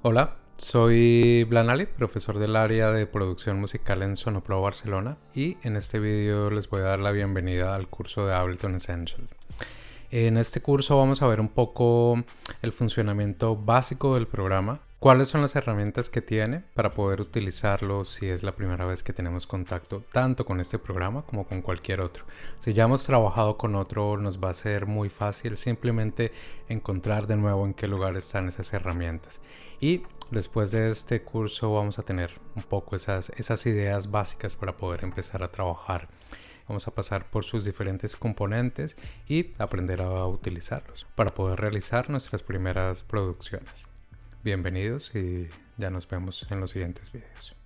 Hola, soy Blanali, profesor del área de producción musical en Sonopro Barcelona, y en este video les voy a dar la bienvenida al curso de Ableton Essential. En este curso vamos a ver un poco el funcionamiento básico del programa, cuáles son las herramientas que tiene para poder utilizarlo si es la primera vez que tenemos contacto tanto con este programa como con cualquier otro. Si ya hemos trabajado con otro, nos va a ser muy fácil simplemente encontrar de nuevo en qué lugar están esas herramientas. Y después de este curso vamos a tener un poco esas ideas básicas para poder empezar a trabajar. Vamos a pasar por sus diferentes componentes y aprender a utilizarlos para poder realizar nuestras primeras producciones. Bienvenidos y ya nos vemos en los siguientes videos.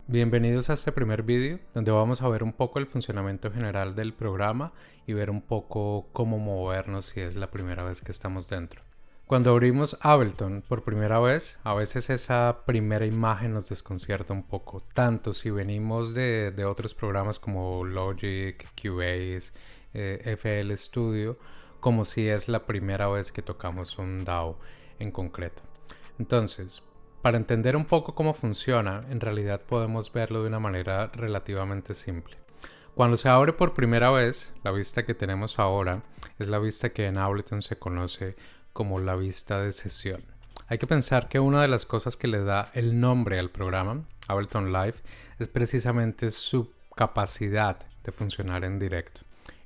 Bienvenidos a este primer vídeo donde vamos a ver un poco el funcionamiento general del programa y ver un poco cómo movernos si es la primera vez que estamos dentro. Cuando abrimos Ableton por primera vez, a veces esa primera imagen nos desconcierta un poco, tanto si venimos de otros programas como Logic, Cubase, FL Studio, como si es la primera vez que tocamos un DAW en concreto. Entonces, para entender un poco cómo funciona, en realidad podemos verlo de una manera relativamente simple. Cuando se abre por primera vez, la vista que tenemos ahora es la vista que en Ableton se conoce como la vista de sesión. Hay que pensar que una de las cosas que le da el nombre al programa, Ableton Live, es precisamente su capacidad de funcionar en directo.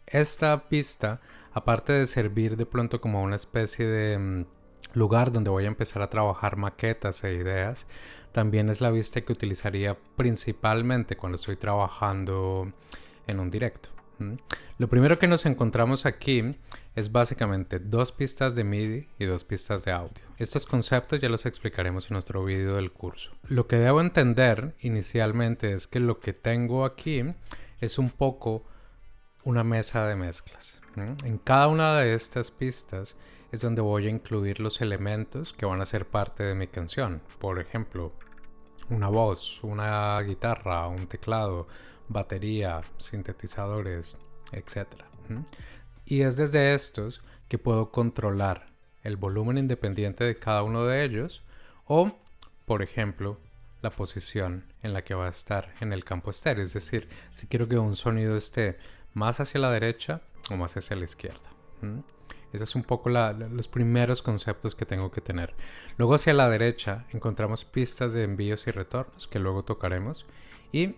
Esta vista, aparte de servir de pronto como una especie de lugar donde voy a empezar a trabajar maquetas e ideas, también es la vista que utilizaría principalmente cuando estoy trabajando en un directo. Lo primero que nos encontramos aquí es básicamente dos pistas de MIDI y dos pistas de audio. Estos conceptos ya los explicaremos en nuestro vídeo del curso. Lo que debo entender inicialmente es que lo que tengo aquí es un poco una mesa de mezclas. En cada una de estas pistas es donde voy a incluir los elementos que van a ser parte de mi canción. Por ejemplo, una voz, una guitarra, un teclado, batería, sintetizadores, etc. Y es desde estos que puedo controlar el volumen independiente de cada uno de ellos o, por ejemplo, la posición en la que va a estar en el campo estéreo. Es decir, si quiero que un sonido esté más hacia la derecha o más hacia la izquierda. Esos son un poco los primeros conceptos que tengo que tener. Luego hacia la derecha encontramos pistas de envíos y retornos que luego tocaremos y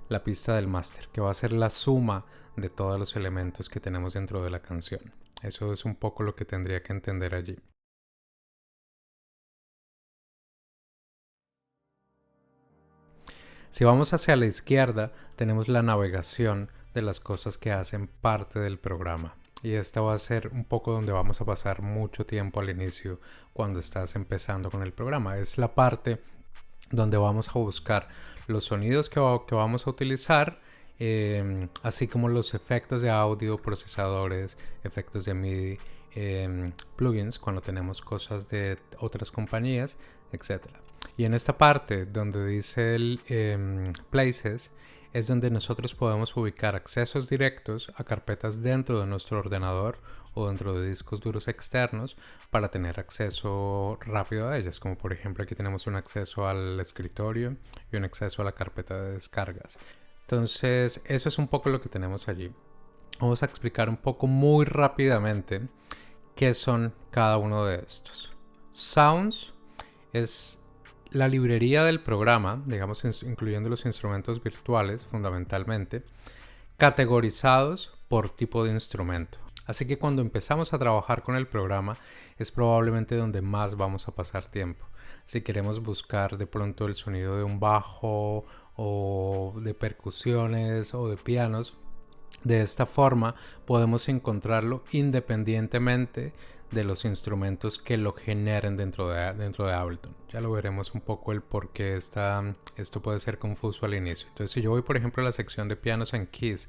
la pista del máster, que va a ser la suma de todos los elementos que tenemos dentro de la canción. Eso es un poco lo que tendría que entender allí. Si vamos hacia la izquierda, tenemos la navegación de las cosas que hacen parte del programa. Y esta va a ser un poco donde vamos a pasar mucho tiempo al inicio cuando estás empezando con el programa. Es la parte donde vamos a buscar los sonidos que vamos a utilizar, así como los efectos de audio, procesadores, efectos de MIDI, plugins cuando tenemos cosas de otras compañías, etc. Y en esta parte donde dice el Places es donde nosotros podemos ubicar accesos directos a carpetas dentro de nuestro ordenador o dentro de discos duros externos para tener acceso rápido a ellas, como por ejemplo aquí tenemos un acceso al escritorio y un acceso a la carpeta de descargas. Entonces eso es un poco lo que tenemos allí. Vamos a explicar un poco muy rápidamente qué son cada uno de estos. Sounds es la librería del programa, digamos incluyendo los instrumentos virtuales fundamentalmente, categorizados por tipo de instrumento. Así que cuando empezamos a trabajar con el programa es probablemente donde más vamos a pasar tiempo. Si queremos buscar de pronto el sonido de un bajo o de percusiones o de pianos, de esta forma podemos encontrarlo independientemente de los instrumentos que lo generen dentro de Ableton. Ya lo veremos un poco el por qué esto puede ser confuso al inicio. Entonces si yo voy por ejemplo a la sección de pianos and keys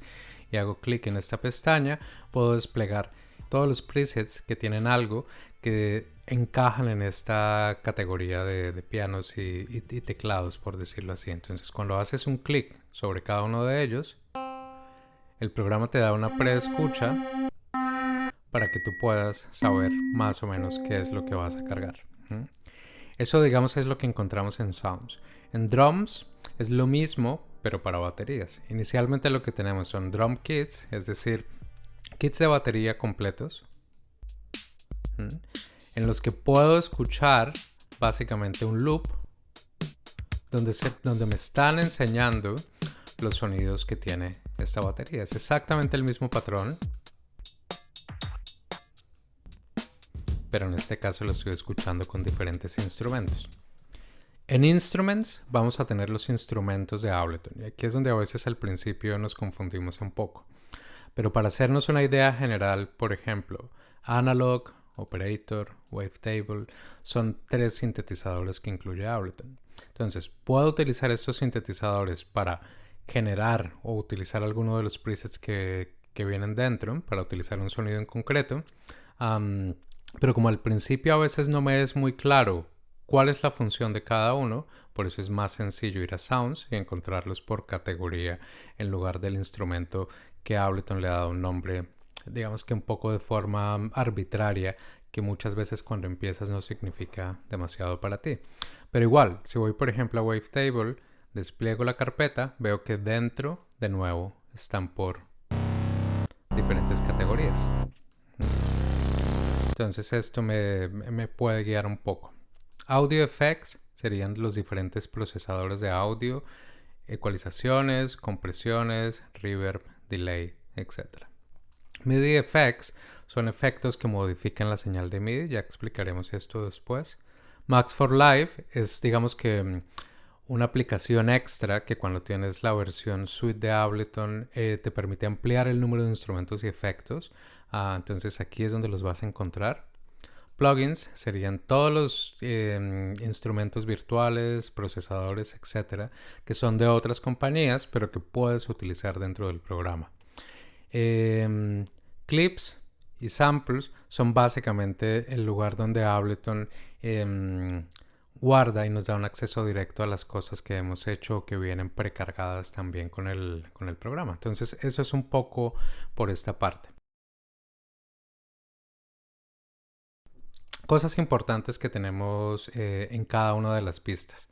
y hago clic en esta pestaña, puedo desplegar todos los presets que tienen algo que encajan en esta categoría de pianos y teclados, por decirlo así. Entonces cuando haces un clic sobre cada uno de ellos, el programa te da una preescucha para que tú puedas saber más o menos qué es lo que vas a cargar. Eso, digamos, es lo que encontramos en Sounds. En Drums es lo mismo, pero para baterías. Inicialmente lo que tenemos son drum kits, es decir, kits de batería completos, en los que puedo escuchar básicamente un loop donde me están enseñando los sonidos que tiene esta batería. Es exactamente el mismo patrón, pero en este caso lo estoy escuchando con diferentes instrumentos. En Instruments vamos a tener los instrumentos de Ableton, y aquí es donde a veces al principio nos confundimos un poco. Pero para hacernos una idea general, por ejemplo, Analog, Operator, Wavetable son 3 sintetizadores que incluye Ableton. Entonces, puedo utilizar estos sintetizadores para generar o utilizar alguno de los presets que vienen dentro, para utilizar un sonido en concreto. Pero como al principio a veces no me es muy claro cuál es la función de cada uno, por eso es más sencillo ir a Sounds y encontrarlos por categoría en lugar del instrumento que Ableton le ha dado un nombre, digamos que un poco de forma arbitraria, que muchas veces cuando empiezas no significa demasiado para ti. Pero igual, si voy por ejemplo a Wavetable, despliego la carpeta, veo que dentro, de nuevo, están por diferentes categorías. Entonces esto me puede guiar un poco. Audio Effects serían los diferentes procesadores de audio, ecualizaciones, compresiones, reverb, delay, etc. MIDI Effects son efectos que modifican la señal de MIDI, ya explicaremos esto después. Max for Live es, digamos que, una aplicación extra que cuando tienes la versión suite de Ableton te permite ampliar el número de instrumentos y efectos. Entonces aquí es donde los vas a encontrar. Plugins serían todos los instrumentos virtuales, procesadores, etcétera, que son de otras compañías, pero que puedes utilizar dentro del programa. Clips y samples son básicamente el lugar donde Ableton guarda y nos da un acceso directo a las cosas que hemos hecho o que vienen precargadas también con el programa. Entonces eso es un poco por esta parte. Cosas importantes que tenemos en cada una de las pistas.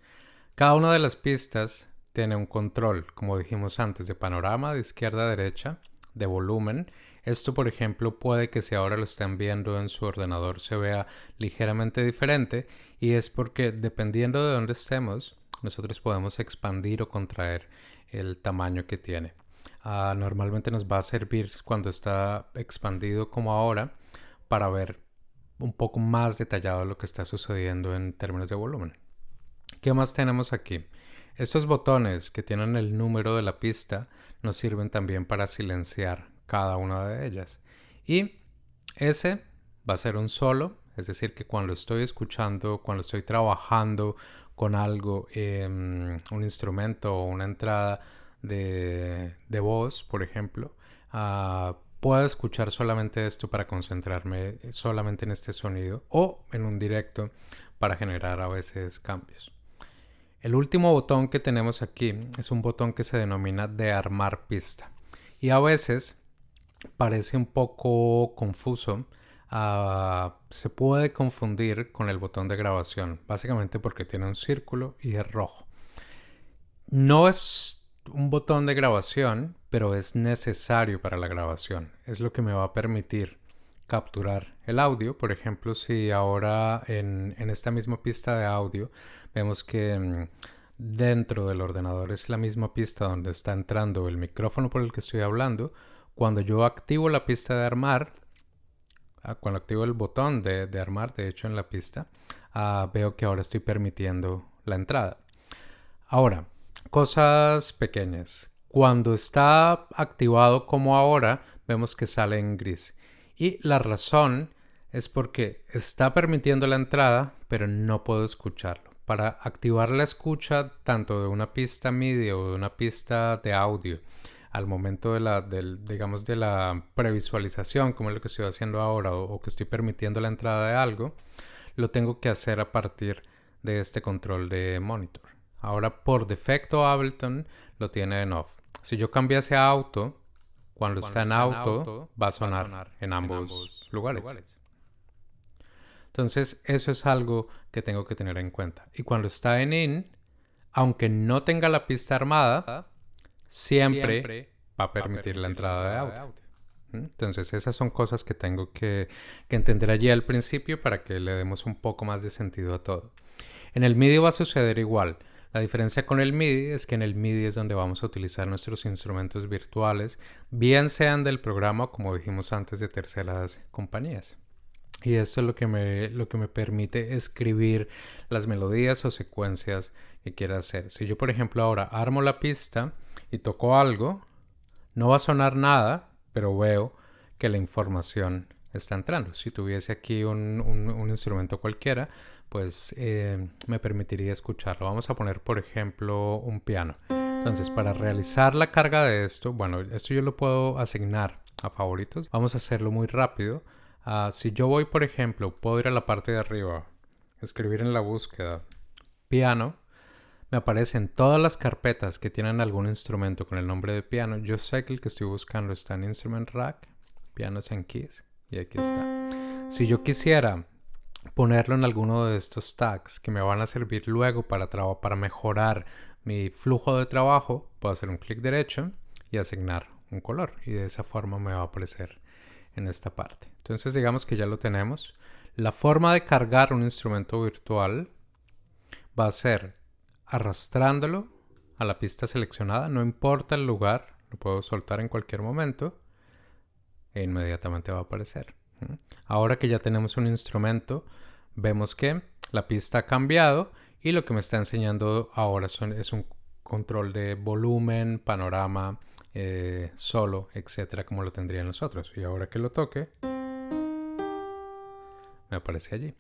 Cada una de las pistas tiene un control, como dijimos antes, de panorama, de izquierda a derecha, de volumen. Esto, por ejemplo, puede que si ahora lo están viendo en su ordenador se vea ligeramente diferente, y es porque dependiendo de dónde estemos, nosotros podemos expandir o contraer el tamaño que tiene. Normalmente nos va a servir cuando está expandido como ahora para ver un poco más detallado lo que está sucediendo en términos de volumen. ¿Qué más tenemos aquí? Estos botones que tienen el número de la pista nos sirven también para silenciar cada una de ellas. Y ese va a ser un solo, es decir, que cuando estoy escuchando, cuando estoy trabajando con algo, un instrumento o una entrada de voz, por ejemplo, puedo escuchar solamente esto para concentrarme solamente en este sonido, o en un directo para generar a veces cambios. El último botón que tenemos aquí es un botón que se denomina de armar pista, y a veces parece un poco confuso. Se puede confundir con el botón de grabación, básicamente porque tiene un círculo y es rojo. No es un botón de grabación, pero es necesario para la grabación. Es lo que me va a permitir capturar el audio. Por ejemplo, si ahora en esta misma pista de audio vemos que dentro del ordenador es la misma pista donde está entrando el micrófono por el que estoy hablando, cuando yo activo la pista de armar, cuando activo el botón de armar, de hecho en la pista, veo que ahora estoy permitiendo la entrada. Ahora, cosas pequeñas. Cuando está activado como ahora, vemos que sale en gris. Y la razón es porque está permitiendo la entrada, pero no puedo escucharlo. Para activar la escucha tanto de una pista MIDI o de una pista de audio al momento de la previsualización, como es lo que estoy haciendo ahora, o que estoy permitiendo la entrada de algo, lo tengo que hacer a partir de este control de monitor. Ahora por defecto Ableton lo tiene en off. Si yo cambiase a auto, Cuando está en auto, va a sonar en ambos lugares. Entonces, eso es algo que tengo que tener en cuenta. Y cuando está en in, aunque no tenga la pista armada, siempre va a permitir la entrada de audio. Entonces, esas son cosas que tengo que entender allí al principio para que le demos un poco más de sentido a todo. En el MIDI va a suceder igual. La diferencia con el MIDI es que en el MIDI es donde vamos a utilizar nuestros instrumentos virtuales, bien sean del programa o, como dijimos antes, de terceras compañías. Y esto es lo que me permite escribir las melodías o secuencias que quiera hacer. Si yo, por ejemplo, ahora armo la pista y toco algo, no va a sonar nada, pero veo que la información está entrando. Si tuviese aquí un instrumento cualquiera, pues me permitiría escucharlo. Vamos a poner, por ejemplo, un piano. Entonces, para realizar la carga de esto, bueno, esto yo lo puedo asignar a favoritos. Vamos a hacerlo muy rápido. Si yo voy, por ejemplo, puedo ir a la parte de arriba, escribir en la búsqueda piano, me aparecen todas las carpetas que tienen algún instrumento con el nombre de piano. Yo sé que el que estoy buscando está en Instrument Rack, Pianos and Keys, y aquí está. Si yo quisiera ponerlo en alguno de estos tags que me van a servir luego para mejorar mi flujo de trabajo, puedo hacer un clic derecho y asignar un color, y de esa forma me va a aparecer en esta parte. Entonces digamos que ya lo tenemos. La forma de cargar un instrumento virtual va a ser arrastrándolo a la pista seleccionada, no importa el lugar, lo puedo soltar en cualquier momento e inmediatamente va a aparecer. Ahora que ya tenemos un instrumento, vemos que la pista ha cambiado y lo que me está enseñando ahora es un control de volumen, panorama, solo, etcétera, como lo tendrían los otros. Y ahora que lo toque, me aparece allí.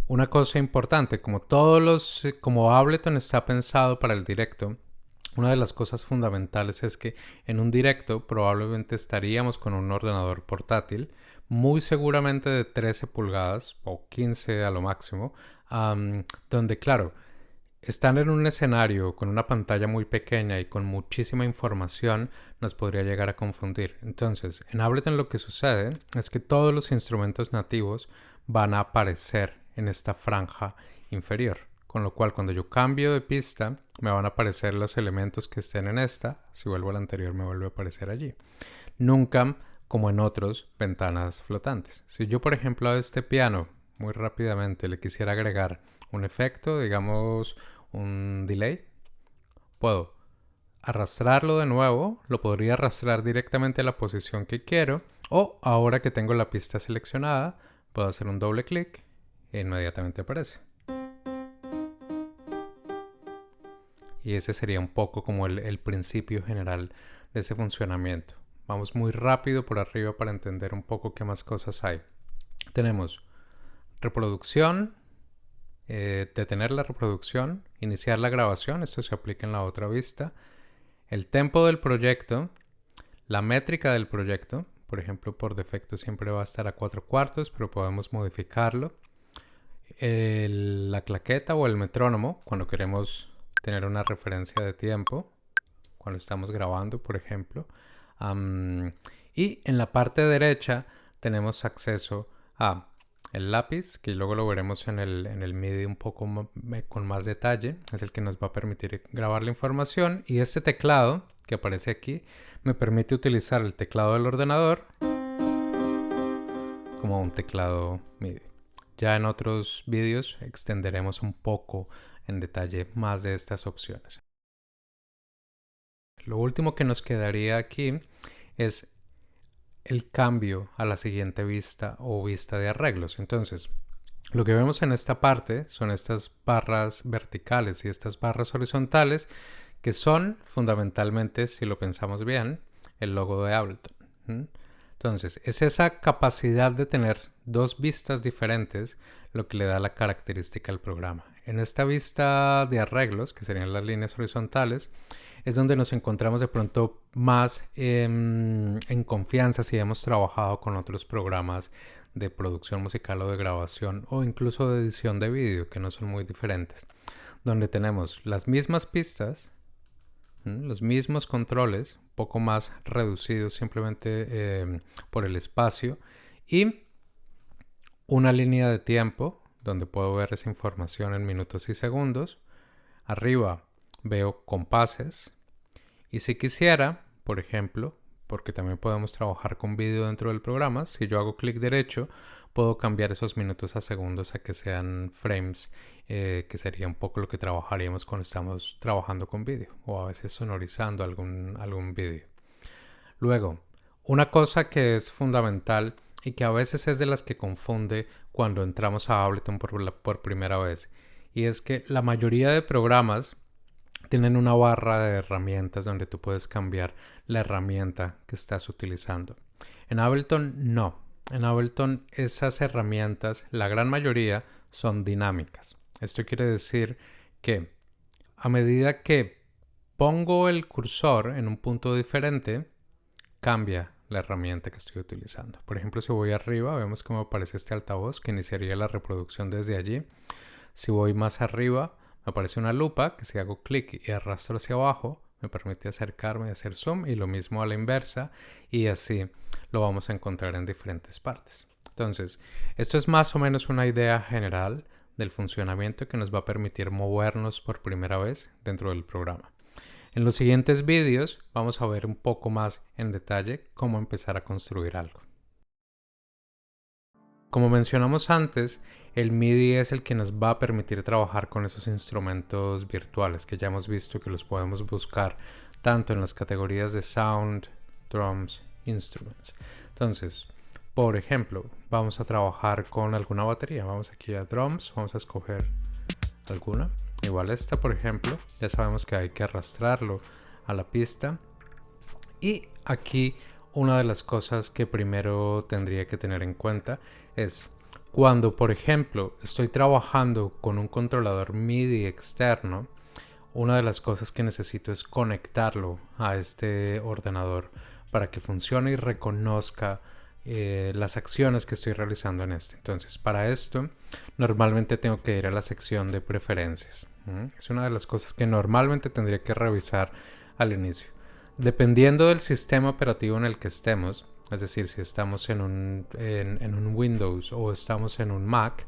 Una cosa importante, como Ableton está pensado para el directo, una de las cosas fundamentales es que en un directo probablemente estaríamos con un ordenador portátil, muy seguramente de 13 pulgadas o 15 a lo máximo, donde claro, estar en un escenario con una pantalla muy pequeña y con muchísima información nos podría llegar a confundir. Entonces, en Ableton lo que sucede es que todos los instrumentos nativos van a aparecer en esta franja inferior. Con lo cual, cuando yo cambio de pista, me van a aparecer los elementos que estén en esta. Si vuelvo a la anterior, me vuelve a aparecer allí. Nunca como en otros ventanas flotantes. Si yo, por ejemplo, a este piano, muy rápidamente, le quisiera agregar un efecto, digamos un delay, puedo arrastrarlo de nuevo, lo podría arrastrar directamente a la posición que quiero, o ahora que tengo la pista seleccionada, puedo hacer un doble clic e inmediatamente aparece. Y ese sería un poco como el principio general de ese funcionamiento. Vamos muy rápido por arriba para entender un poco qué más cosas hay. Tenemos reproducción, detener la reproducción, iniciar la grabación, esto se aplica en la otra vista, el tempo del proyecto, la métrica del proyecto, por ejemplo, por defecto siempre va a estar a 4/4, pero podemos modificarlo, la claqueta o el metrónomo, cuando queremos tener una referencia de tiempo, cuando estamos grabando, por ejemplo, y en la parte derecha tenemos acceso a el lápiz, que luego lo veremos en el MIDI un poco con más detalle. Es el que nos va a permitir grabar la información. Y este teclado que aparece aquí me permite utilizar el teclado del ordenador como un teclado MIDI. Ya en otros vídeos extenderemos un poco en detalle más de estas opciones. Lo último que nos quedaría aquí es el cambio a la siguiente vista o vista de arreglos. Entonces, lo que vemos en esta parte son estas barras verticales y estas barras horizontales que son fundamentalmente, si lo pensamos bien, el logo de Ableton. Entonces, es esa capacidad de tener dos vistas diferentes lo que le da la característica al programa. En esta vista de arreglos, que serían las líneas horizontales, es donde nos encontramos de pronto más en confianza si hemos trabajado con otros programas de producción musical o de grabación o incluso de edición de vídeo, que no son muy diferentes, donde tenemos las mismas pistas Los mismos controles, un poco más reducidos simplemente por el espacio, y una línea de tiempo donde puedo ver esa información en minutos y segundos. Arriba veo compases, y si quisiera, por ejemplo, porque también podemos trabajar con vídeo dentro del programa, si yo hago clic derecho puedo cambiar esos minutos a segundos a que sean frames, que sería un poco lo que trabajaríamos cuando estamos trabajando con vídeo o a veces sonorizando algún vídeo. Luego, una cosa que es fundamental y que a veces es de las que confunde cuando entramos a Ableton por primera vez, y es que la mayoría de programas tienen una barra de herramientas donde tú puedes cambiar la herramienta que estás utilizando. En Ableton no. En Ableton esas herramientas, la gran mayoría, son dinámicas. Esto quiere decir que a medida que pongo el cursor en un punto diferente, cambia la herramienta que estoy utilizando. Por ejemplo, si voy arriba, vemos cómo aparece este altavoz que iniciaría la reproducción desde allí. Si voy más arriba, me aparece una lupa que si hago clic y arrastro hacia abajo, me permite acercarme y hacer zoom, y lo mismo a la inversa, y así lo vamos a encontrar en diferentes partes. Entonces, esto es más o menos una idea general del funcionamiento que nos va a permitir movernos por primera vez dentro del programa. En los siguientes vídeos vamos a ver un poco más en detalle cómo empezar a construir algo. Como mencionamos antes, el MIDI es el que nos va a permitir trabajar con esos instrumentos virtuales que ya hemos visto que los podemos buscar tanto en las categorías de Sound, Drums, Instruments. Entonces, por ejemplo, vamos a trabajar con alguna batería. Vamos aquí a Drums, vamos a escoger alguna. Igual esta, por ejemplo, ya sabemos que hay que arrastrarlo a la pista. Y aquí una de las cosas que primero tendría que tener en cuenta es cuando, por ejemplo, estoy trabajando con un controlador MIDI externo, una de las cosas que necesito es conectarlo a este ordenador para que funcione y reconozca las acciones que estoy realizando en este. Entonces, para esto, normalmente tengo que ir a la sección de preferencias. Es una de las cosas que normalmente tendría que revisar al inicio. Dependiendo del sistema operativo en el que estemos, es decir, si estamos en un Windows o estamos en un Mac,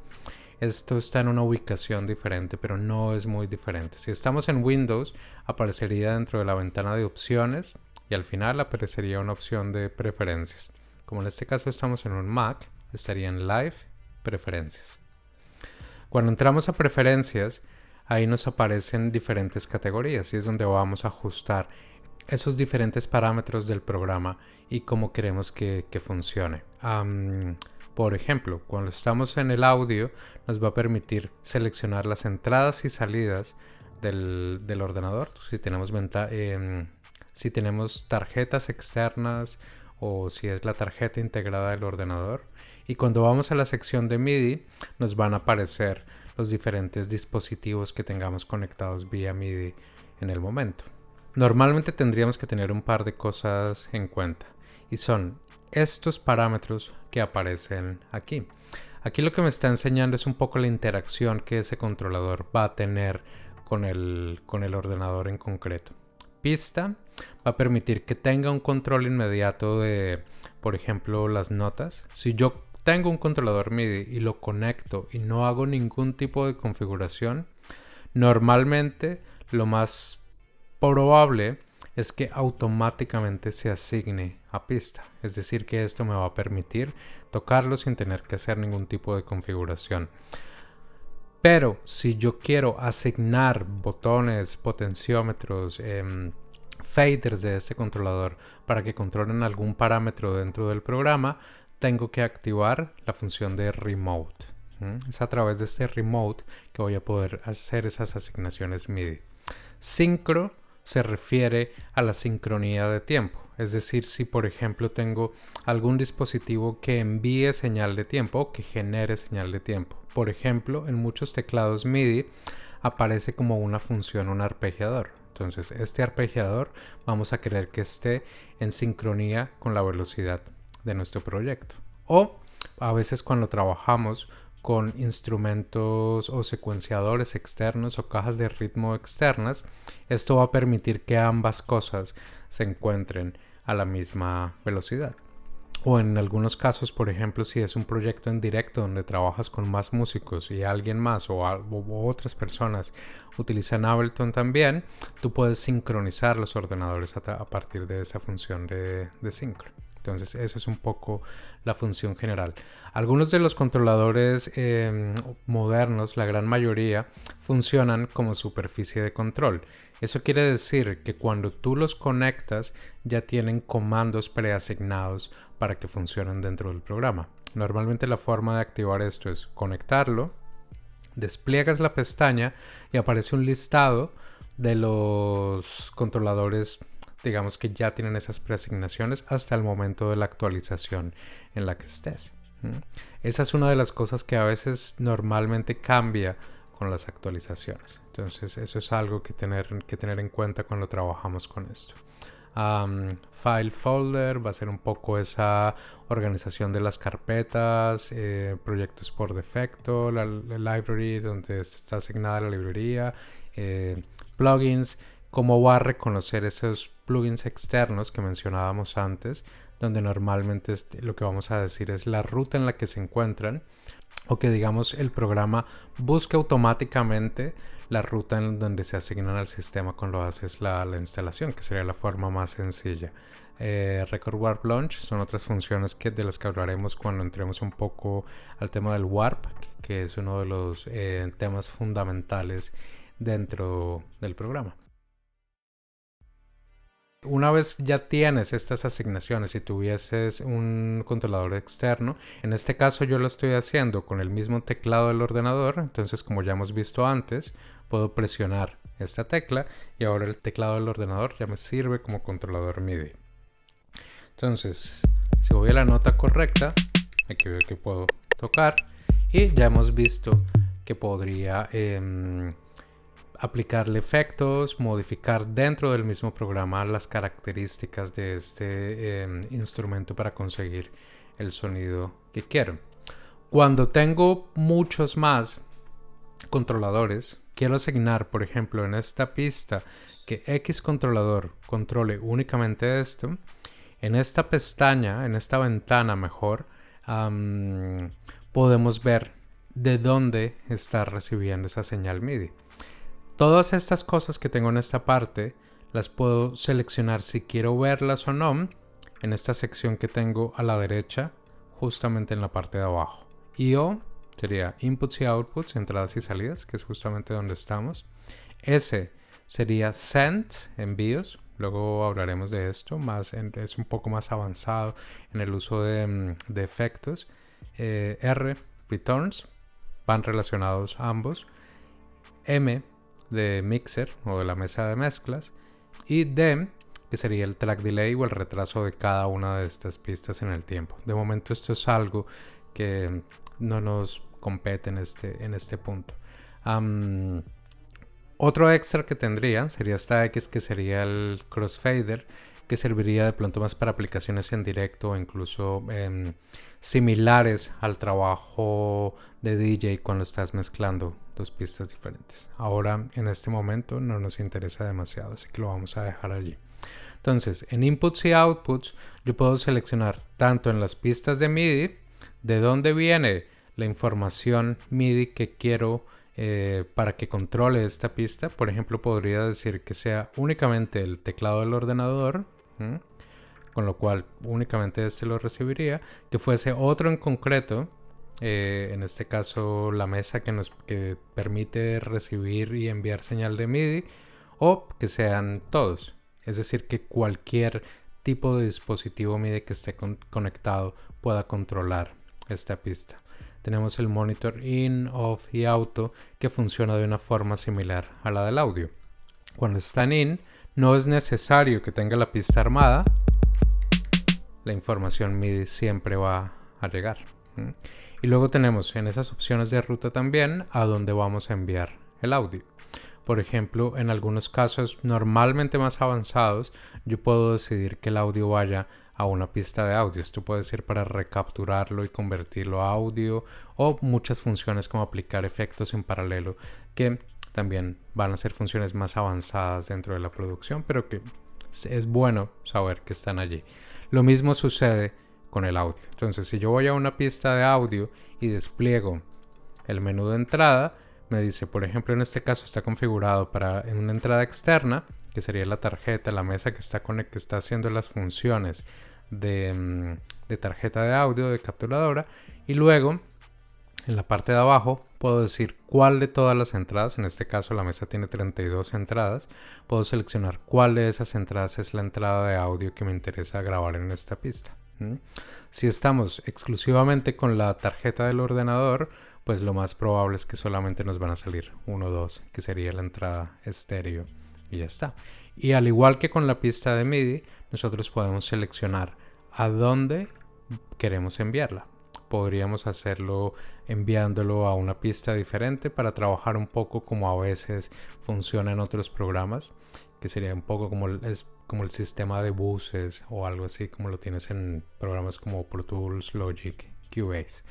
esto está en una ubicación diferente, pero no es muy diferente. Si estamos en Windows, aparecería dentro de la ventana de opciones y al final aparecería una opción de preferencias. Como en este caso estamos en un Mac, estaría en Live, Preferencias. Cuando entramos a Preferencias, ahí nos aparecen diferentes categorías y es donde vamos a ajustar esos diferentes parámetros del programa y cómo queremos que funcione. Por ejemplo, cuando estamos en el audio, nos va a permitir seleccionar las entradas y salidas del ordenador. Si tenemos tarjetas externas o si es la tarjeta integrada del ordenador. Y cuando vamos a la sección de MIDI, nos van a aparecer los diferentes dispositivos que tengamos conectados vía MIDI en el momento. Normalmente tendríamos que tener un par de cosas en cuenta y son estos parámetros que aparecen aquí. Aquí lo que me está enseñando es un poco la interacción que ese controlador va a tener con el ordenador en concreto. Pista va a permitir que tenga un control inmediato de, por ejemplo, las notas. Si yo tengo un controlador MIDI y lo conecto y no hago ningún tipo de configuración, normalmente lo más probable es que automáticamente se asigne a pista. Es decir, que esto me va a permitir tocarlo sin tener que hacer ningún tipo de configuración. Pero si yo quiero asignar botones, potenciómetros, faders de este controlador para que controlen algún parámetro dentro del programa, tengo que activar la función de Remote. Es a través de este Remote que voy a poder hacer esas asignaciones MIDI. Sincro se refiere a la sincronía de tiempo. Es decir, si por ejemplo tengo algún dispositivo que envíe señal de tiempo o que genere señal de tiempo. Por ejemplo, en muchos teclados MIDI aparece como una función un arpegiador. Entonces, este arpegiador vamos a querer que esté en sincronía con la velocidad de nuestro proyecto. O a veces cuando trabajamos con instrumentos o secuenciadores externos o cajas de ritmo externas, esto va a permitir que ambas cosas se encuentren a la misma velocidad. O en algunos casos, por ejemplo, si es un proyecto en directo donde trabajas con más músicos y alguien más o otras personas utilizan Ableton también, tú puedes sincronizar los ordenadores a partir de esa función de sincro. Entonces, eso es un poco la función general. Algunos de los controladores modernos, la gran mayoría, funcionan como superficie de control. Eso quiere decir que cuando tú los conectas, ya tienen comandos preasignados para que funcionen dentro del programa. Normalmente la forma de activar esto es conectarlo, despliegas la pestaña y aparece un listado de los controladores, digamos, que ya tienen esas preasignaciones hasta el momento de la actualización en la que estés. Esa es una de las cosas que a veces normalmente cambia con las actualizaciones. Entonces eso es algo que tener en cuenta cuando trabajamos con esto. File folder va a ser un poco esa organización de las carpetas, proyectos por defecto, la library donde está asignada la librería, plugins, cómo va a reconocer esos plugins externos que mencionábamos antes, donde normalmente lo que vamos a decir es la ruta en la que se encuentran, o que digamos el programa busque automáticamente la ruta en donde se asignan al sistema cuando haces la instalación, que sería la forma más sencilla. Record Warp Launch son otras funciones de las que hablaremos cuando entremos un poco al tema del Warp, que es uno de los temas fundamentales dentro del programa. Una vez ya tienes estas asignaciones y tuvieses un controlador externo, en este caso yo lo estoy haciendo con el mismo teclado del ordenador, entonces como ya hemos visto antes, puedo presionar esta tecla y ahora el teclado del ordenador ya me sirve como controlador MIDI. Entonces, si voy a la nota correcta, aquí veo que puedo tocar y ya hemos visto que podría aplicarle efectos, modificar dentro del mismo programa las características de este instrumento para conseguir el sonido que quiero. Cuando tengo muchos más controladores, quiero asignar, por ejemplo, en esta pista que X controlador controle únicamente esto. En esta pestaña, en esta ventana mejor, podemos ver de dónde está recibiendo esa señal MIDI. Todas estas cosas que tengo en esta parte las puedo seleccionar si quiero verlas o no en esta sección que tengo a la derecha, justamente en la parte de abajo. I/O sería Inputs y Outputs, entradas y salidas, que es justamente donde estamos. S sería Send, envíos. Luego hablaremos de esto, es un poco más avanzado en el uso de efectos. R, Returns, van relacionados ambos. M, de mixer o de la mesa de mezclas, y D, que sería el track delay o el retraso de cada una de estas pistas en el tiempo. De momento esto es algo que no nos compete en este punto. Otro extra que tendría sería esta X, que sería el crossfader, que serviría de pronto más para aplicaciones en directo o incluso similares al trabajo de DJ cuando estás mezclando dos pistas diferentes. Ahora, en este momento, no nos interesa demasiado, así que lo vamos a dejar allí. Entonces, en Inputs y Outputs, yo puedo seleccionar tanto en las pistas de MIDI, de dónde viene la información MIDI que quiero para que controle esta pista. Por ejemplo, podría decir que sea únicamente el teclado del ordenador, con lo cual únicamente este lo recibiría, que fuese otro en concreto, en este caso la mesa que permite recibir y enviar señal de MIDI, o que sean todos, es decir, que cualquier tipo de dispositivo MIDI que esté conectado pueda controlar esta pista. Tenemos el monitor in, off y auto, que funciona de una forma similar a la del audio. Cuando está en in, no es necesario que tenga la pista armada, la información MIDI siempre va a llegar. Y luego tenemos en esas opciones de ruta también a dónde vamos a enviar el audio. Por ejemplo, en algunos casos normalmente más avanzados, yo puedo decidir que el audio vaya a una pista de audio. Esto puede ser para recapturarlo y convertirlo a audio, o muchas funciones como aplicar efectos en paralelo, que también van a ser funciones más avanzadas dentro de la producción, pero que es bueno saber que están allí. Lo mismo sucede con el audio. Entonces, si yo voy a una pista de audio y despliego el menú de entrada, me dice, por ejemplo, en este caso está configurado para una entrada externa, que sería la tarjeta, la mesa que está haciendo las funciones de tarjeta de audio, de capturadora, y luego en la parte de abajo puedo decir cuál de todas las entradas, en este caso la mesa tiene 32 entradas, puedo seleccionar cuál de esas entradas es la entrada de audio que me interesa grabar en esta pista. Si estamos exclusivamente con la tarjeta del ordenador, pues lo más probable es que solamente nos van a salir 1 o 2, que sería la entrada estéreo, y ya está. Y al igual que con la pista de MIDI, nosotros podemos seleccionar a dónde queremos enviarla. Podríamos hacerlo enviándolo a una pista diferente para trabajar un poco como a veces funciona en otros programas, que sería un poco como el sistema de buses o algo así como lo tienes en programas como Pro Tools, Logic, Cubase.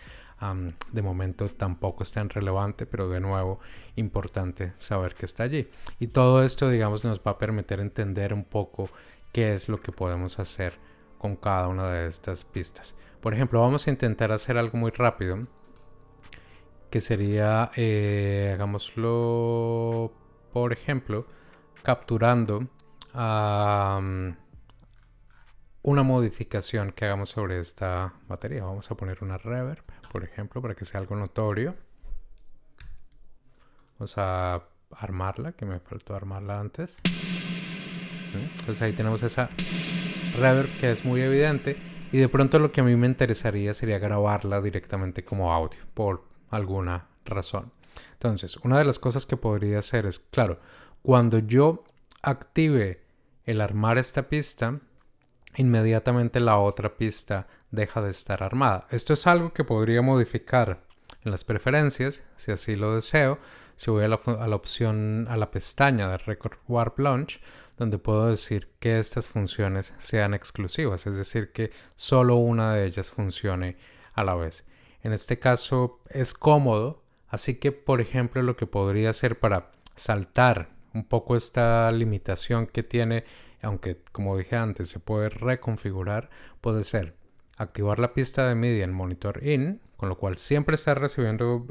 De momento tampoco es tan relevante, pero de nuevo importante saber que está allí. Y todo esto, digamos, nos va a permitir entender un poco qué es lo que podemos hacer con cada una de estas pistas. Por ejemplo, vamos a intentar hacer algo muy rápido, que sería, hagámoslo, por ejemplo, capturando una modificación que hagamos sobre esta batería. Vamos a poner una reverb, por ejemplo, para que sea algo notorio. Vamos a armarla, que me faltó armarla antes. Entonces ahí tenemos esa reverb que es muy evidente, y de pronto lo que a mí me interesaría sería grabarla directamente como audio por alguna razón. Entonces, una de las cosas que podría hacer es, claro, cuando yo active el armar esta pista, inmediatamente la otra pista deja de estar armada. Esto es algo que podría modificar en las preferencias, si así lo deseo. Si voy a la opción, a la pestaña de Record Warp Launch, donde puedo decir que estas funciones sean exclusivas, es decir, que solo una de ellas funcione a la vez. En este caso es cómodo, así que, por ejemplo, lo que podría hacer para saltar un poco esta limitación que tiene, aunque como dije antes se puede reconfigurar, puede ser activar la pista de MIDI en monitor in, con lo cual siempre está recibiendo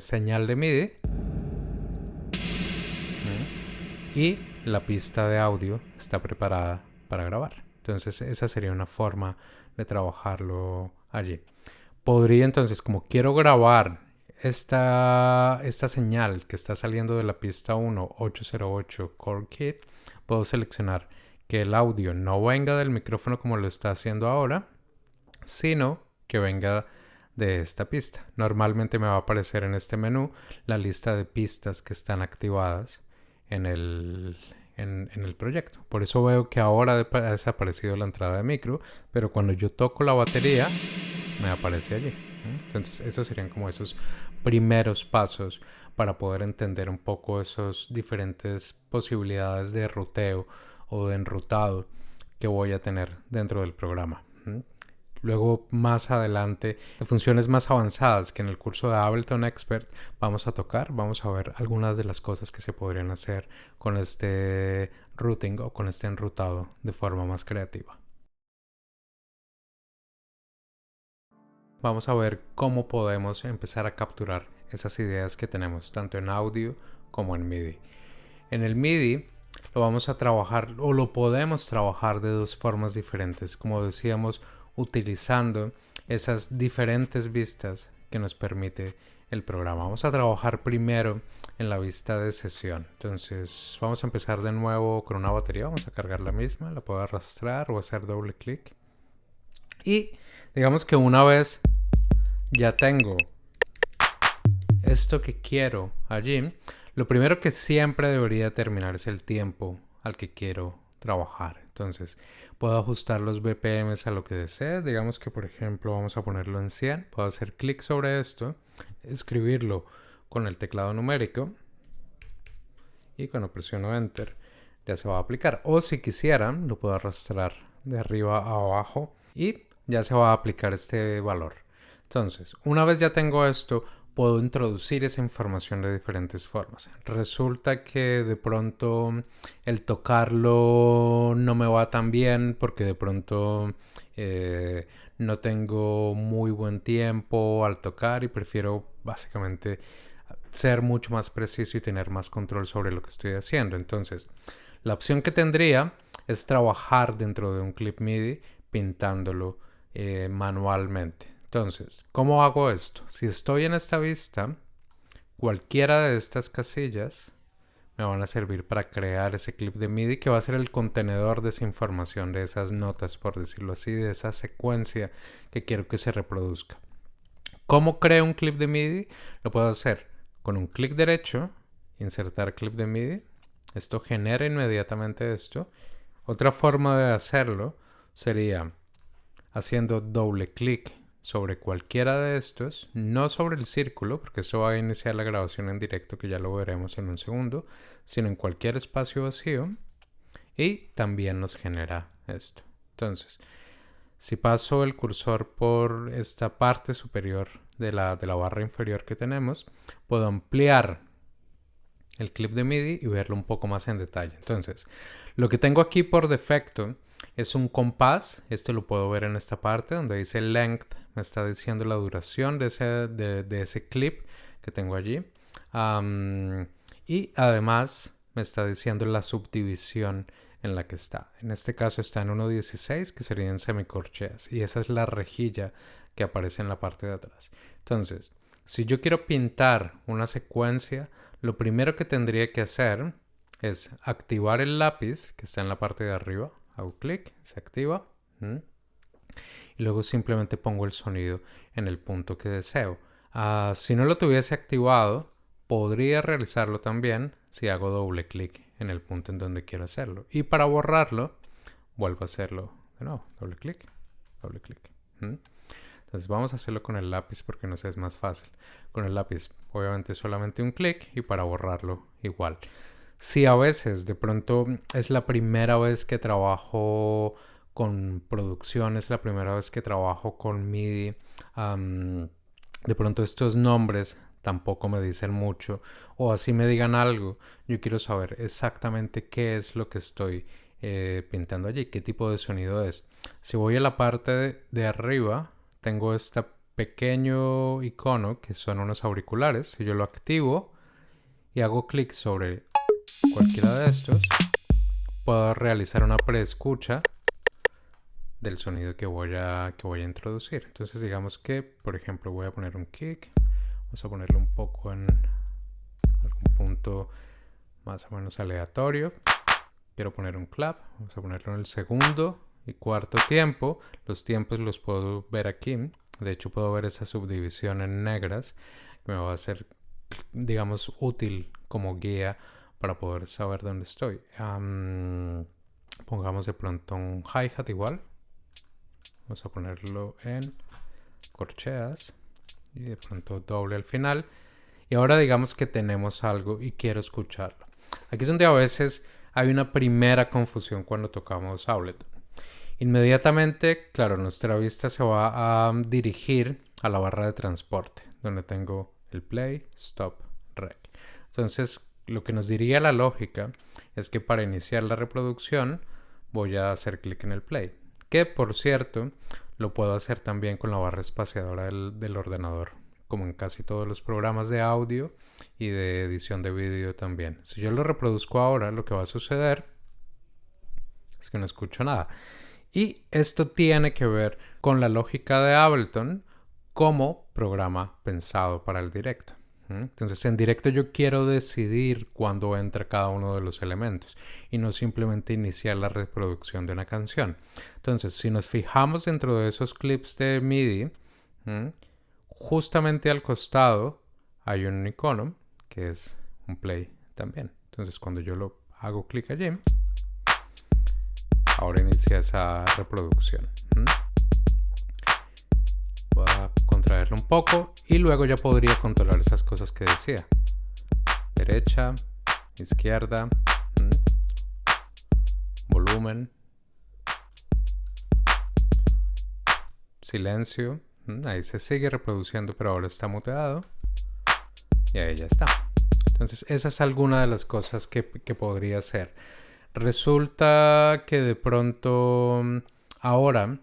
señal de MIDI, y la pista de audio está preparada para grabar. Entonces esa sería una forma de trabajarlo allí. Podría entonces, como quiero grabar esta señal que está saliendo de la pista 1 808 Core Kit, puedo seleccionar que el audio no venga del micrófono como lo está haciendo ahora, sino que venga de esta pista. Normalmente me va a aparecer en este menú la lista de pistas que están activadas en el proyecto. Por eso veo que ahora ha desaparecido la entrada de micro, pero cuando yo toco la batería me aparece allí. Entonces esos serían como esos primeros pasos para poder entender un poco esas diferentes posibilidades de ruteo o de enrutado que voy a tener dentro del programa. Luego, más adelante, funciones más avanzadas que en el curso de Ableton Expert vamos a ver algunas de las cosas que se podrían hacer con este routing o con este enrutado de forma más creativa. Vamos a ver cómo podemos empezar a capturar esas ideas que tenemos tanto en audio como en MIDI. En el MIDI lo vamos a trabajar, o lo podemos trabajar de dos formas diferentes, como decíamos, utilizando esas diferentes vistas que nos permite el programa. Vamos a trabajar primero en la vista de sesión. Entonces vamos a empezar de nuevo con una batería. Vamos a cargar la misma, la puedo arrastrar o hacer doble clic. Y digamos que una vez ya tengo esto que quiero allí, lo primero que siempre debería terminar es el tiempo al que quiero trabajar. Entonces puedo ajustar los BPMs a lo que desee. Digamos que, por ejemplo, vamos a ponerlo en 100. Puedo hacer clic sobre esto, escribirlo con el teclado numérico, y cuando presiono Enter ya se va a aplicar. O si quisiera, lo puedo arrastrar de arriba a abajo y ya se va a aplicar este valor. Entonces, una vez ya tengo esto, puedo introducir esa información de diferentes formas. Resulta que de pronto el tocarlo no me va tan bien porque de pronto no tengo muy buen tiempo al tocar y prefiero básicamente ser mucho más preciso y tener más control sobre lo que estoy haciendo. Entonces, la opción que tendría es trabajar dentro de un clip MIDI pintándolo manualmente. Entonces, ¿cómo hago esto? Si estoy en esta vista, cualquiera de estas casillas me van a servir para crear ese clip de MIDI que va a ser el contenedor de esa información, de esas notas, por decirlo así, de esa secuencia que quiero que se reproduzca. ¿Cómo creo un clip de MIDI? Lo puedo hacer con un clic derecho, insertar clip de MIDI. Esto genera inmediatamente esto. Otra forma de hacerlo sería haciendo doble clic sobre cualquiera de estos, no sobre el círculo, porque esto va a iniciar la grabación en directo, que ya lo veremos en un segundo, sino en cualquier espacio vacío, y también nos genera esto. Entonces, si paso el cursor por esta parte superior de la barra inferior que tenemos, puedo ampliar el clip de MIDI y verlo un poco más en detalle. Entonces, lo que tengo aquí por defecto es un compás. Esto lo puedo ver en esta parte donde dice length. Me está diciendo la duración de ese clip que tengo allí. Y además me está diciendo la subdivisión en la que está. En este caso está en 1.16, que serían semicorcheas. Y esa es la rejilla que aparece en la parte de atrás. Entonces, si yo quiero pintar una secuencia, lo primero que tendría que hacer es activar el lápiz que está en la parte de arriba. Hago clic, se activa. Y luego simplemente pongo el sonido en el punto que deseo. Si no lo tuviese activado, podría realizarlo también si hago doble clic en el punto en donde quiero hacerlo. Y para borrarlo, vuelvo a hacerlo de nuevo. Doble clic, doble clic. Entonces vamos a hacerlo con el lápiz porque no sé, es más fácil. Con el lápiz, obviamente solamente un clic y para borrarlo igual. Si a veces de pronto es la primera vez que trabajo con producción, es la primera vez que trabajo con MIDI, de pronto estos nombres tampoco me dicen mucho o así me digan algo, yo quiero saber exactamente qué es lo que estoy pintando allí, qué tipo de sonido es. Si voy a la parte de arriba, tengo este pequeño icono que son unos auriculares. Si yo lo activo y hago clic sobre cualquiera de estos, puedo realizar una preescucha del sonido que voy a introducir. Entonces digamos que, por ejemplo, voy a poner un kick. Vamos a ponerlo un poco en algún punto más o menos aleatorio. Quiero poner un clap. Vamos a ponerlo en el segundo y cuarto tiempo. Los tiempos los puedo ver aquí. De hecho, puedo ver esa subdivisión en negras que me va a ser, digamos, útil como guía para poder saber dónde estoy. Pongamos de pronto un hi-hat igual. Vamos a ponerlo en corcheas y de pronto doble al final. Y ahora digamos que tenemos algo y quiero escucharlo. Aquí es donde a veces hay una primera confusión cuando tocamos Ableton. Inmediatamente, claro, nuestra vista se va a dirigir a la barra de transporte, donde tengo el play, stop, rec. Entonces, lo que nos diría la lógica es que para iniciar la reproducción voy a hacer clic en el play. Que, por cierto, lo puedo hacer también con la barra espaciadora del ordenador, como en casi todos los programas de audio y de edición de vídeo también. Si yo lo reproduzco ahora, lo que va a suceder es que no escucho nada. Y esto tiene que ver con la lógica de Ableton como programa pensado para el directo. Entonces, en directo yo quiero decidir cuándo entra cada uno de los elementos y no simplemente iniciar la reproducción de una canción. Entonces, si nos fijamos dentro de esos clips de MIDI, justamente al costado hay un icono que es un play también. Entonces, cuando yo lo hago clic allí, ahora inicia esa reproducción. Voy a contraerlo un poco y luego ya podría controlar esas cosas que decía. Derecha, izquierda, volumen, silencio. Ahí se sigue reproduciendo, pero ahora está muteado. Y ahí ya está. Entonces, esa es alguna de las cosas que podría hacer. Resulta que de pronto ahora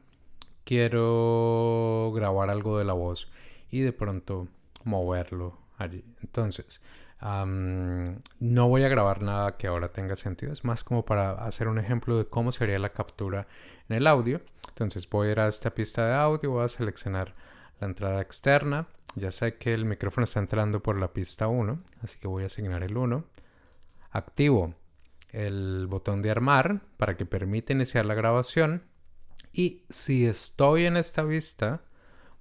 quiero grabar algo de la voz y de pronto moverlo allí. Entonces, no voy a grabar nada que ahora tenga sentido. Es más como para hacer un ejemplo de cómo sería la captura en el audio. Entonces voy a ir a esta pista de audio, voy a seleccionar la entrada externa. Ya sé que el micrófono está entrando por la pista 1, así que voy a asignar el 1. Activo el botón de armar para que permita iniciar la grabación. Y si estoy en esta vista,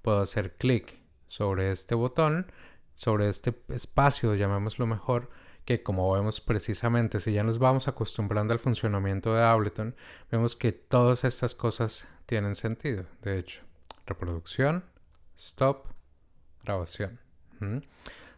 puedo hacer clic sobre este botón, sobre este espacio, llamémoslo mejor, que como vemos precisamente, si ya nos vamos acostumbrando al funcionamiento de Ableton, vemos que todas estas cosas tienen sentido. De hecho, reproducción, stop, grabación.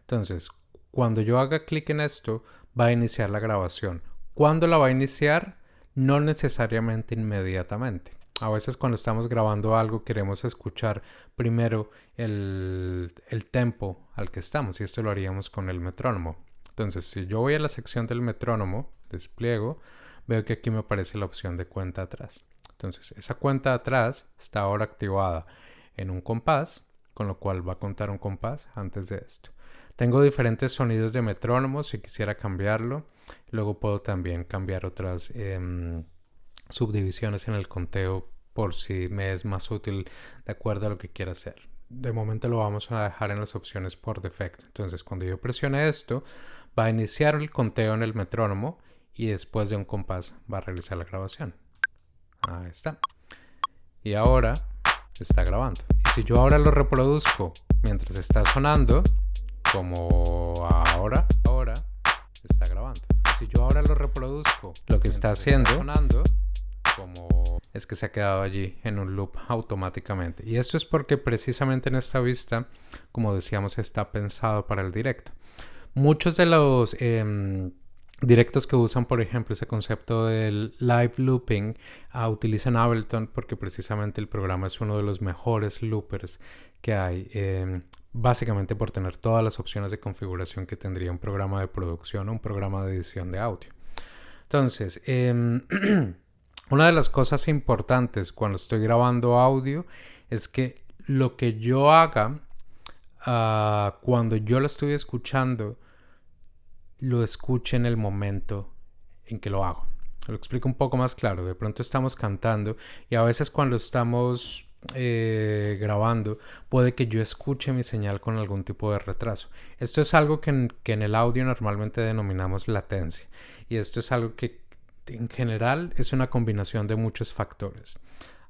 Entonces, cuando yo haga clic en esto, va a iniciar la grabación. ¿Cuándo la va a iniciar? No necesariamente inmediatamente. A veces cuando estamos grabando algo queremos escuchar primero el tempo al que estamos, y esto lo haríamos con el metrónomo. Entonces, si yo voy a la sección del metrónomo, despliego, veo que aquí me aparece la opción de cuenta atrás. Entonces, esa cuenta atrás está ahora activada en un compás, con lo cual va a contar un compás antes de esto. Tengo diferentes sonidos de metrónomo si quisiera cambiarlo. Luego puedo también cambiar otras subdivisiones en el conteo por si me es más útil de acuerdo a lo que quiera hacer. De momento lo vamos a dejar en las opciones por defecto. Entonces, cuando yo presione esto, va a iniciar el conteo en el metrónomo y después de un compás va a realizar la grabación. Ahí está. Y ahora está grabando. Y si yo ahora lo reproduzco mientras está sonando, como ahora está grabando. Y si yo ahora lo reproduzco, lo que está haciendo es que se ha quedado allí en un loop automáticamente. Y esto es porque precisamente en esta vista, como decíamos, está pensado para el directo. Muchos de los directos que usan, por ejemplo, ese concepto del live looping, utilizan Ableton porque precisamente el programa es uno de los mejores loopers que hay, básicamente por tener todas las opciones de configuración que tendría un programa de producción o un programa de edición de audio. Entonces, una de las cosas importantes cuando estoy grabando audio es que lo que yo haga cuando yo lo estoy escuchando, lo escuche en el momento en que lo hago. Lo explico un poco más claro. De pronto estamos cantando y a veces cuando estamos grabando puede que yo escuche mi señal con algún tipo de retraso. Esto es algo que en el audio normalmente denominamos latencia, y esto es algo que en general es una combinación de muchos factores.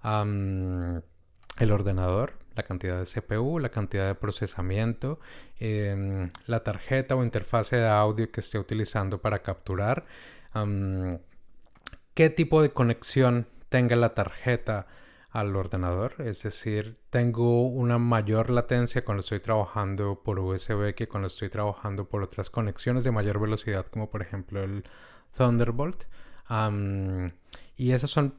El ordenador, la cantidad de CPU, la cantidad de procesamiento, la tarjeta o interfase de audio que esté utilizando para capturar, qué tipo de conexión tenga la tarjeta al ordenador. Es decir, tengo una mayor latencia cuando estoy trabajando por USB que cuando estoy trabajando por otras conexiones de mayor velocidad, como por ejemplo el Thunderbolt. Y esos son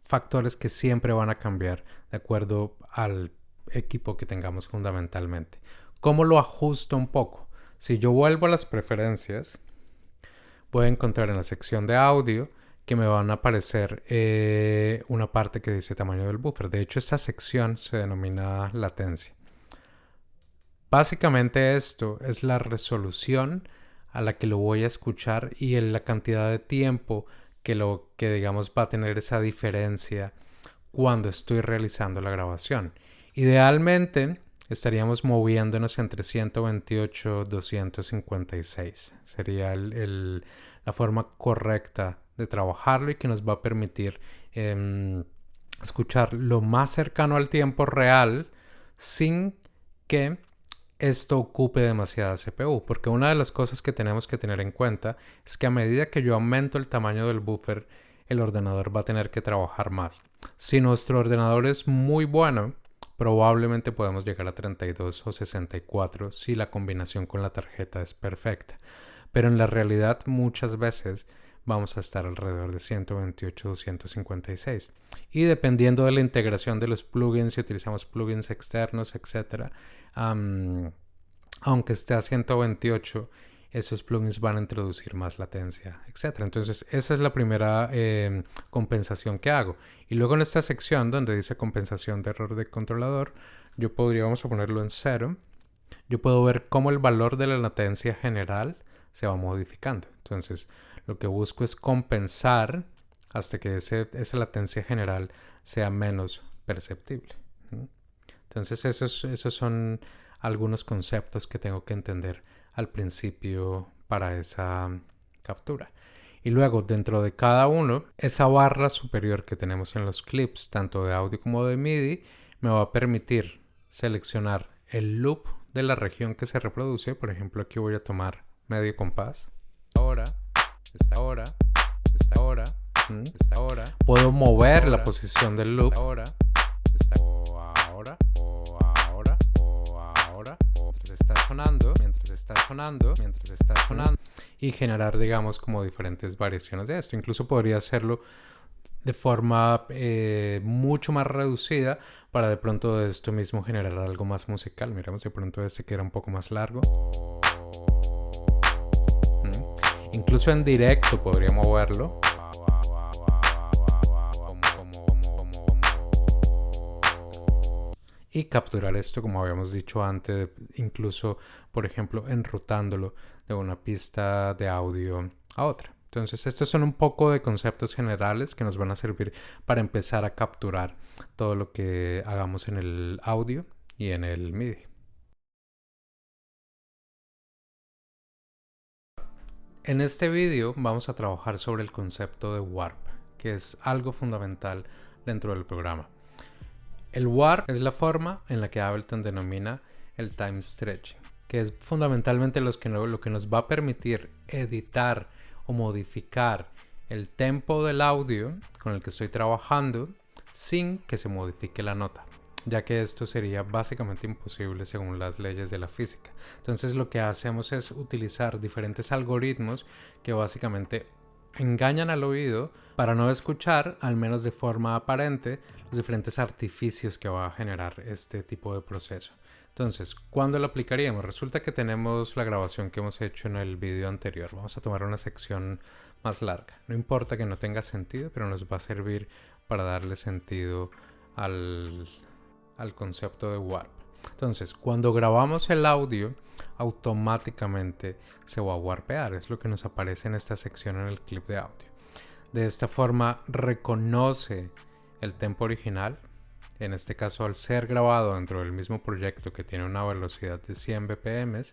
factores que siempre van a cambiar de acuerdo al equipo que tengamos fundamentalmente. ¿Cómo lo ajusto un poco? Si yo vuelvo a las preferencias, voy a encontrar en la sección de audio que me van a aparecer una parte que dice tamaño del buffer. De hecho, esta sección se denomina latencia. Básicamente esto es la resolución a la que lo voy a escuchar y en la cantidad de tiempo que digamos va a tener esa diferencia cuando estoy realizando la grabación. Idealmente estaríamos moviéndonos entre 128 y 256. Sería la forma correcta de trabajarlo y que nos va a permitir escuchar lo más cercano al tiempo real sin que esto ocupe demasiada CPU, porque una de las cosas que tenemos que tener en cuenta es que a medida que yo aumento el tamaño del buffer, el ordenador va a tener que trabajar más. Si nuestro ordenador es muy bueno, probablemente podemos llegar a 32 o 64 si la combinación con la tarjeta es perfecta. Pero en la realidad muchas veces vamos a estar alrededor de 128-256. Y dependiendo de la integración de los plugins, si utilizamos plugins externos, etc., aunque esté a 128, esos plugins van a introducir más latencia, etc. Entonces, esa es la primera compensación que hago. Y luego en esta sección donde dice compensación de error de controlador, yo podría, vamos a ponerlo en 0. Yo puedo ver cómo el valor de la latencia general se va modificando. Entonces, lo que busco es compensar hasta que esa latencia general sea menos perceptible. Entonces, esos son algunos conceptos que tengo que entender al principio para esa captura. Y luego, dentro de cada uno, esa barra superior que tenemos en los clips, tanto de audio como de MIDI, me va a permitir seleccionar el loop de la región que se reproduce. Por ejemplo, aquí voy a tomar medio compás. Ahora, esta hora, esta hora, esta hora. Puedo mover la posición del loop. Ahora, ahora, ahora, ahora. Mientras está sonando, mientras está sonando, mientras está sonando. Y generar, digamos, como diferentes variaciones de esto. Incluso podría hacerlo de forma mucho más reducida para de pronto de esto mismo generar algo más musical. Miramos de pronto este que era un poco más largo. Incluso en directo podría moverlo. Y capturar esto, como habíamos dicho antes, incluso, por ejemplo, enrutándolo de una pista de audio a otra. Entonces, estos son un poco de conceptos generales que nos van a servir para empezar a capturar todo lo que hagamos en el audio y en el MIDI. En este vídeo vamos a trabajar sobre el concepto de warp, que es algo fundamental dentro del programa. El warp es la forma en la que Ableton denomina el time stretching, que es fundamentalmente lo que nos va a permitir editar o modificar el tempo del audio con el que estoy trabajando sin que se modifique la nota, ya que esto sería básicamente imposible según las leyes de la física. Entonces lo que hacemos es utilizar diferentes algoritmos que básicamente engañan al oído para no escuchar, al menos de forma aparente, los diferentes artificios que va a generar este tipo de proceso. Entonces, ¿cuándo lo aplicaríamos? Resulta que tenemos la grabación que hemos hecho en el video anterior. Vamos a tomar una sección más larga. No importa que no tenga sentido, pero nos va a servir para darle sentido al concepto de warp. Entonces, cuando grabamos el audio, automáticamente se va a warpear. Es lo que nos aparece en esta sección en el clip de audio. De esta forma, reconoce el tempo original. En este caso, al ser grabado dentro del mismo proyecto que tiene una velocidad de 100 BPM,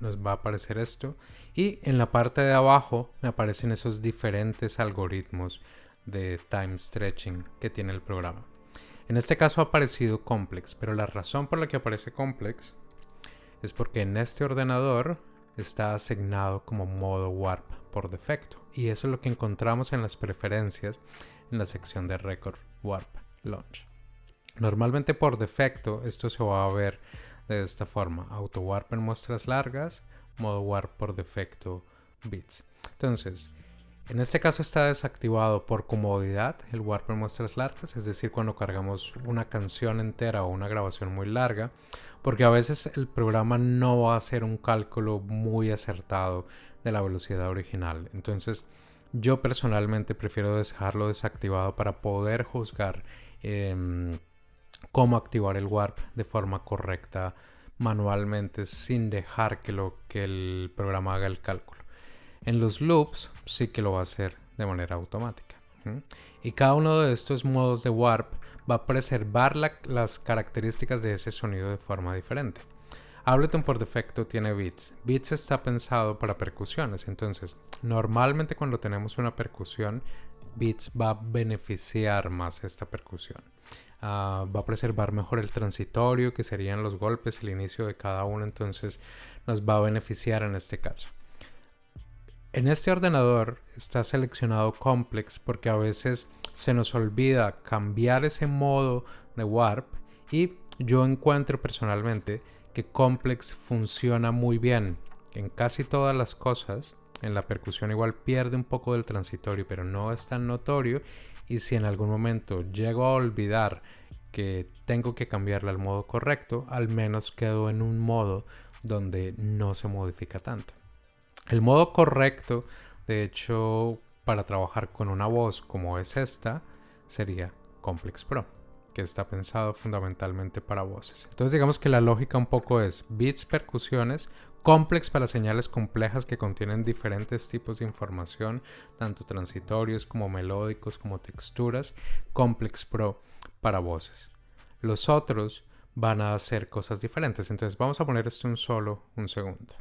nos va a aparecer esto. Y en la parte de abajo me aparecen esos diferentes algoritmos de time stretching que tiene el programa. En este caso ha aparecido Complex, pero la razón por la que aparece Complex es porque en este ordenador está asignado como modo warp por defecto. Y eso es lo que encontramos en las preferencias en la sección de Record Warp Launch. Normalmente por defecto esto se va a ver de esta forma: auto warp en muestras largas, modo warp por defecto bits. Entonces, en este caso está desactivado por comodidad el warp en muestras largas, es decir, cuando cargamos una canción entera o una grabación muy larga, porque a veces el programa no va a hacer un cálculo muy acertado de la velocidad original. Entonces, yo personalmente prefiero dejarlo desactivado para poder juzgar cómo activar el warp de forma correcta manualmente sin dejar que el programa haga el cálculo. En los loops sí que lo va a hacer de manera automática. Y cada uno de estos modos de warp va a preservar las características de ese sonido de forma diferente. Ableton por defecto tiene Beats. Beats está pensado para percusiones, entonces normalmente cuando tenemos una percusión, Beats va a beneficiar más esta percusión. Va a preservar mejor el transitorio, que serían los golpes, el inicio de cada uno, entonces nos va a beneficiar en este caso. En este ordenador está seleccionado Complex porque a veces se nos olvida cambiar ese modo de warp, y yo encuentro personalmente que Complex funciona muy bien en casi todas las cosas, en la percusión igual pierde un poco del transitorio, pero no es tan notorio. Y si en algún momento llego a olvidar que tengo que cambiarla al modo correcto, al menos quedo en un modo donde no se modifica tanto. El modo correcto, de hecho, para trabajar con una voz como es esta, sería Complex Pro, que está pensado fundamentalmente para voces. Entonces digamos que la lógica un poco es beats, percusiones, Complex para señales complejas que contienen diferentes tipos de información, tanto transitorios como melódicos como texturas, Complex Pro para voces. Los otros van a hacer cosas diferentes, entonces vamos a poner esto en solo un segundo.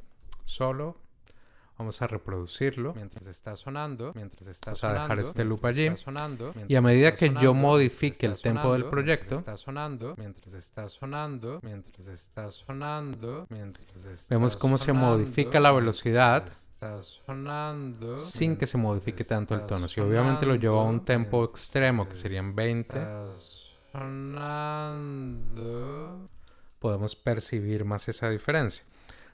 Solo. Vamos a reproducirlo mientras está sonando, vamos a dejar este loop allí, y a medida que yo modifique el tempo del proyecto, vemos cómo se modifica la velocidad sin que se modifique tanto el tono. Si obviamente lo llevo a un tempo extremo, que serían 20, podemos percibir más esa diferencia.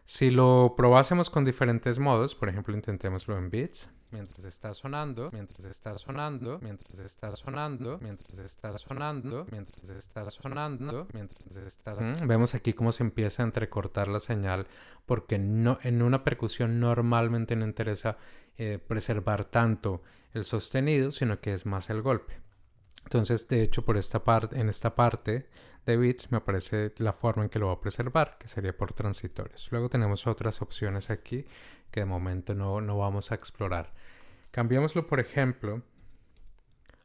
Si lo probásemos con diferentes modos, por ejemplo, intentémoslo en beats. Mientras está sonando, mientras está sonando, mientras está sonando, mientras está sonando, mientras está sonando, mientras está sonando. Vemos aquí cómo se empieza a entrecortar la señal, porque no, en una percusión normalmente no interesa preservar tanto el sostenido, sino que es más el golpe. Entonces, de hecho, en esta parte de beats me aparece la forma en que lo va a preservar, que sería por transitorios. Luego tenemos otras opciones aquí que de momento no vamos a explorar. Cambiémoslo, por ejemplo,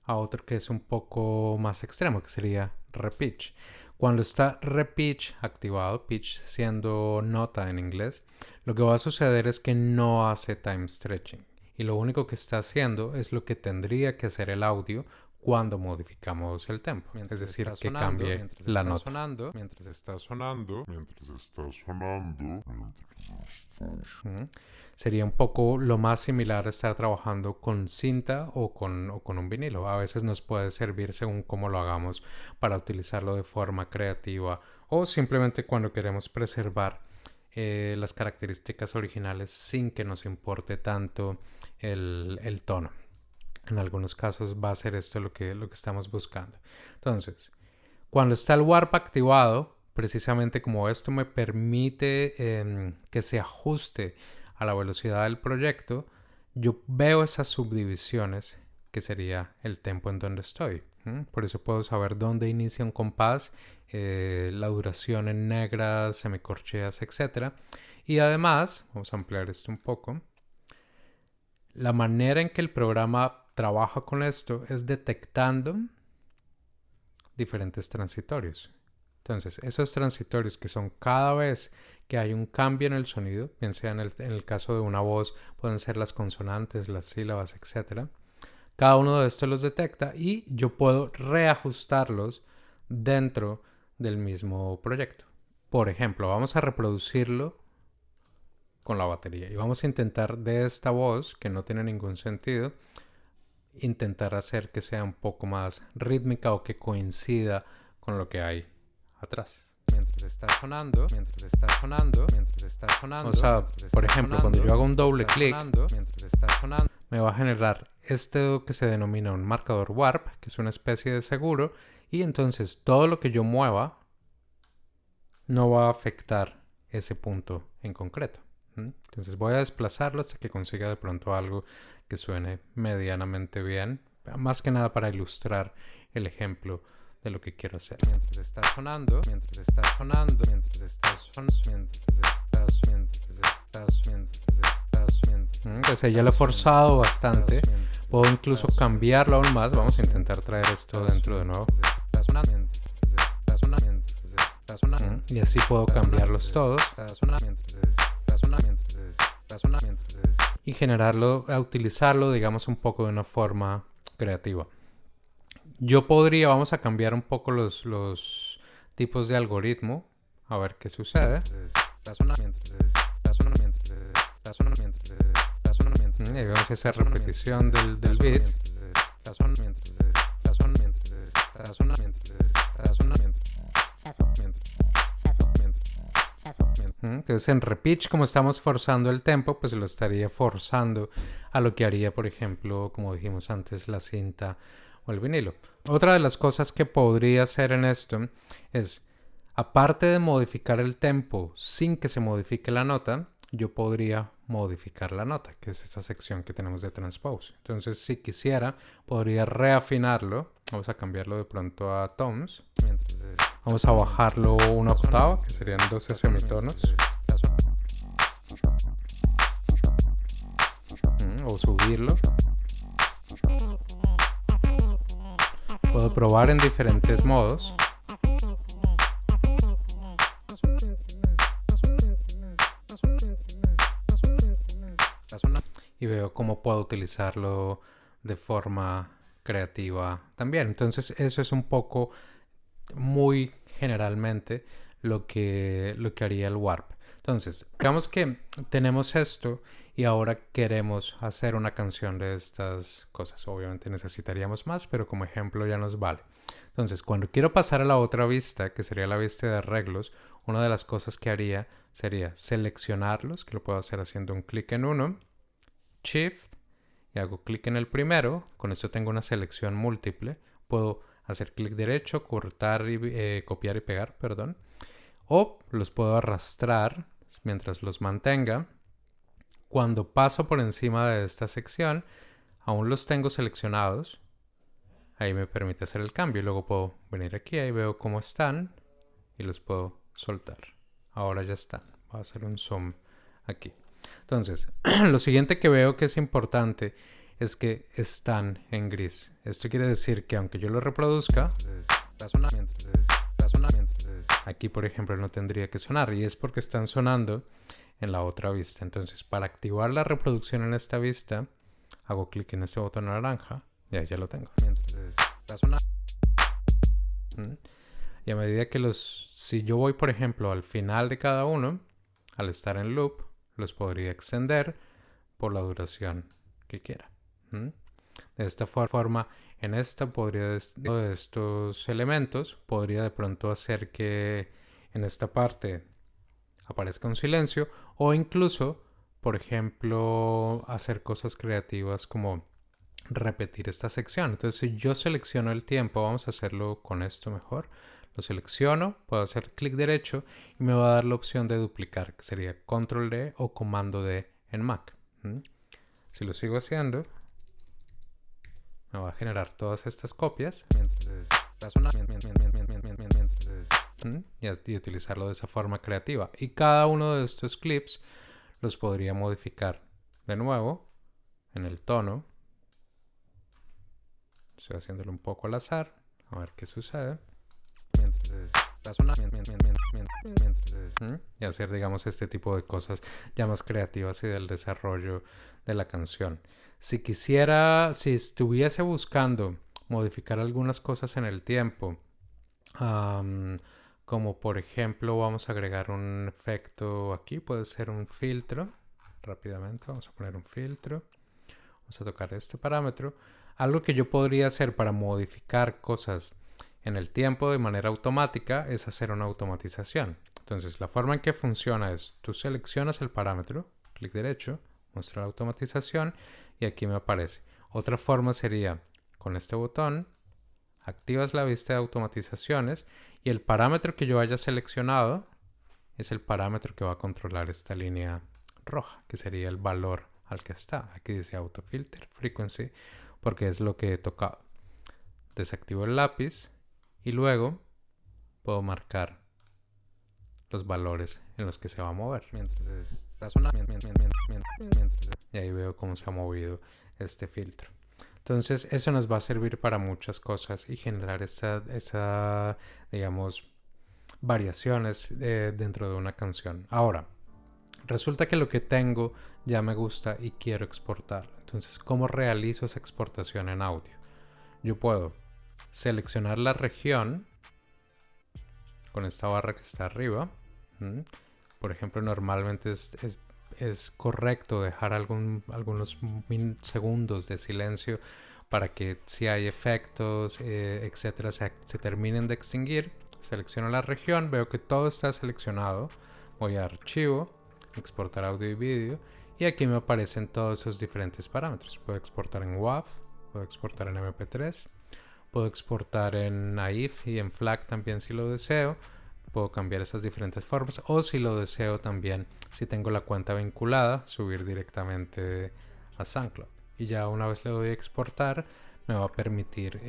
a otro que es un poco más extremo, que sería repitch. Cuando está repitch activado, pitch siendo nota en inglés, lo que va a suceder es que no hace time stretching. Y lo único que está haciendo es lo que tendría que hacer el audio cuando modificamos el tempo, es decir, que cambie la nota. Mientras está sonando. Sería un poco lo más similar a estar trabajando con cinta o con un vinilo. A veces nos puede servir según cómo lo hagamos para utilizarlo de forma creativa o simplemente cuando queremos preservar las características originales sin que nos importe tanto el tono. En algunos casos va a ser esto lo que estamos buscando. Entonces, cuando está el warp activado, precisamente como esto me permite que se ajuste a la velocidad del proyecto, yo veo esas subdivisiones que sería el tempo en donde estoy. Por eso puedo saber dónde inicia un compás, la duración en negras, semicorcheas, etc. Y además, vamos a ampliar esto un poco, la manera en que el programa trabaja con esto es detectando diferentes transitorios. Entonces, esos transitorios que son cada vez que hay un cambio en el sonido, bien sea en el caso de una voz, pueden ser las consonantes, las sílabas, etc. Cada uno de estos los detecta y yo puedo reajustarlos dentro del mismo proyecto. Por ejemplo, vamos a reproducirlo con la batería y vamos a intentar de esta voz, que no tiene ningún sentido, intentar hacer que sea un poco más rítmica o que coincida con lo que hay atrás. Mientras está sonando, mientras está sonando, mientras está sonando. O sea, por ejemplo, cuando yo hago un doble clic, me va a generar esto que se denomina un marcador warp, que es una especie de seguro, y entonces todo lo que yo mueva no va a afectar ese punto en concreto. Entonces voy a desplazarlo hasta que consiga de pronto algo que suene medianamente bien, más que nada para ilustrar el ejemplo de lo que quiero hacer. Mientras está sonando, mientras está sonando, mientras está sonando, mientras está sonando. Entonces ya lo he forzado bastante. Puedo incluso cambiarlo aún más. Vamos a intentar traer esto dentro de nuevo. Y así puedo cambiarlos todos. Y generarlo, utilizarlo, digamos, un poco de una forma creativa. Yo podría, vamos a cambiar un poco los tipos de algoritmo, a ver qué sucede. Y vemos esa repetición del beat. Entonces en repitch, como estamos forzando el tempo, pues lo estaría forzando a lo que haría, por ejemplo, como dijimos antes, la cinta o el vinilo. Otra de las cosas que podría hacer en esto es, aparte de modificar el tempo sin que se modifique la nota, yo podría modificar la nota, que es esta sección que tenemos de transpose. Entonces, si quisiera, podría reafinarlo. Vamos a cambiarlo de pronto a tones. Vamos a bajarlo una octava, que serían 12 semitonos. O subirlo. Puedo probar en diferentes modos. Y veo cómo puedo utilizarlo de forma creativa también. Entonces eso es un poco, muy generalmente, lo que haría el Warp. Entonces, digamos que tenemos esto y ahora queremos hacer una canción de estas cosas. Obviamente necesitaríamos más, pero como ejemplo ya nos vale. Entonces, cuando quiero pasar a la otra vista, que sería la vista de arreglos, una de las cosas que haría sería seleccionarlos, que lo puedo hacer haciendo un clic en uno, Shift, y hago clic en el primero. Con esto tengo una selección múltiple. Puedo hacer clic derecho, cortar y copiar y pegar, perdón. O los puedo arrastrar mientras los mantenga. Cuando paso por encima de esta sección, aún los tengo seleccionados. Ahí me permite hacer el cambio. Y luego puedo venir aquí, ahí veo cómo están y los puedo soltar. Ahora ya están. Voy a hacer un zoom aquí. Entonces, lo siguiente que veo que es importante es que están en gris. Esto quiere decir que aunque yo lo reproduzca, aquí por ejemplo no tendría que sonar, y es porque están sonando en la otra vista. Entonces, para activar la reproducción en esta vista, hago clic en este botón naranja y ahí ya lo tengo. Y a medida que si yo voy por ejemplo al final de cada uno, al estar en loop, los podría extender por la duración que quiera. De esta forma, en esta de estos elementos, podría de pronto hacer que en esta parte aparezca un silencio, o incluso, por ejemplo, hacer cosas creativas como repetir esta sección. Entonces, si yo selecciono el tiempo, vamos a hacerlo con esto mejor. Lo selecciono, puedo hacer clic derecho y me va a dar la opción de duplicar, que sería Control D o Comando D en Mac. Si lo sigo haciendo, me va a generar todas estas copias y utilizarlo de esa forma creativa. Y cada uno de estos clips los podría modificar de nuevo en el tono. Estoy haciéndolo un poco al azar, a ver qué sucede. Y hacer, digamos, este tipo de cosas ya más creativas y del desarrollo de la canción. Si estuviese buscando modificar algunas cosas en el tiempo, como por ejemplo vamos a agregar un efecto aquí, puede ser un filtro. Rápidamente vamos a poner un filtro, vamos a tocar este parámetro. Algo que yo podría hacer para modificar cosas en el tiempo de manera automática es hacer una automatización. Entonces, la forma en que funciona es, tú seleccionas el parámetro, clic derecho, muestra la automatización y aquí me aparece. Otra forma sería, con este botón, activas la vista de automatizaciones y el parámetro que yo haya seleccionado es el parámetro que va a controlar esta línea roja, que sería el valor al que está. Aquí dice autofilter frequency, porque es lo que he tocado. Desactivo el lápiz y luego puedo marcar los valores en los que se va a mover. Y ahí veo cómo se ha movido este filtro. Entonces eso nos va a servir para muchas cosas y generar esa digamos, variaciones dentro de una canción. Ahora, resulta que lo que tengo ya me gusta y quiero exportarlo. Entonces, ¿cómo realizo esa exportación en audio? Yo puedo seleccionar la región con esta barra que está arriba. Por ejemplo, normalmente es correcto dejar algunos segundos de silencio para que si hay efectos, etcétera, se terminen de extinguir. Selecciono la región, veo que todo está seleccionado. Voy a archivo, exportar audio y vídeo, y aquí me aparecen todos esos diferentes parámetros. Puedo exportar en WAV, puedo exportar en MP3, puedo exportar en AIF y en FLAC también si lo deseo. Puedo cambiar esas diferentes formas, o si lo deseo también, si tengo la cuenta vinculada, subir directamente a SoundCloud. Y ya una vez le doy a exportar, me va a permitir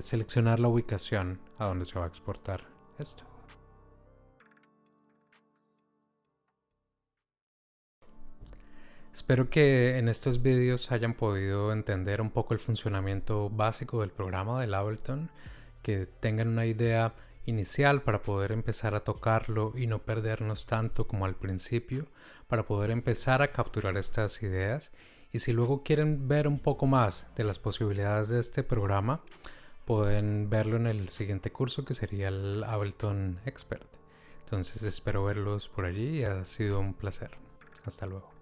seleccionar la ubicación a donde se va a exportar esto. Espero que en estos vídeos hayan podido entender un poco el funcionamiento básico del programa del Ableton, que tengan una idea inicial para poder empezar a tocarlo y no perdernos tanto como al principio, para poder empezar a capturar estas ideas. Y si luego quieren ver un poco más de las posibilidades de este programa, pueden verlo en el siguiente curso, que sería el Ableton Expert. Entonces espero verlos por allí y ha sido un placer. Hasta luego.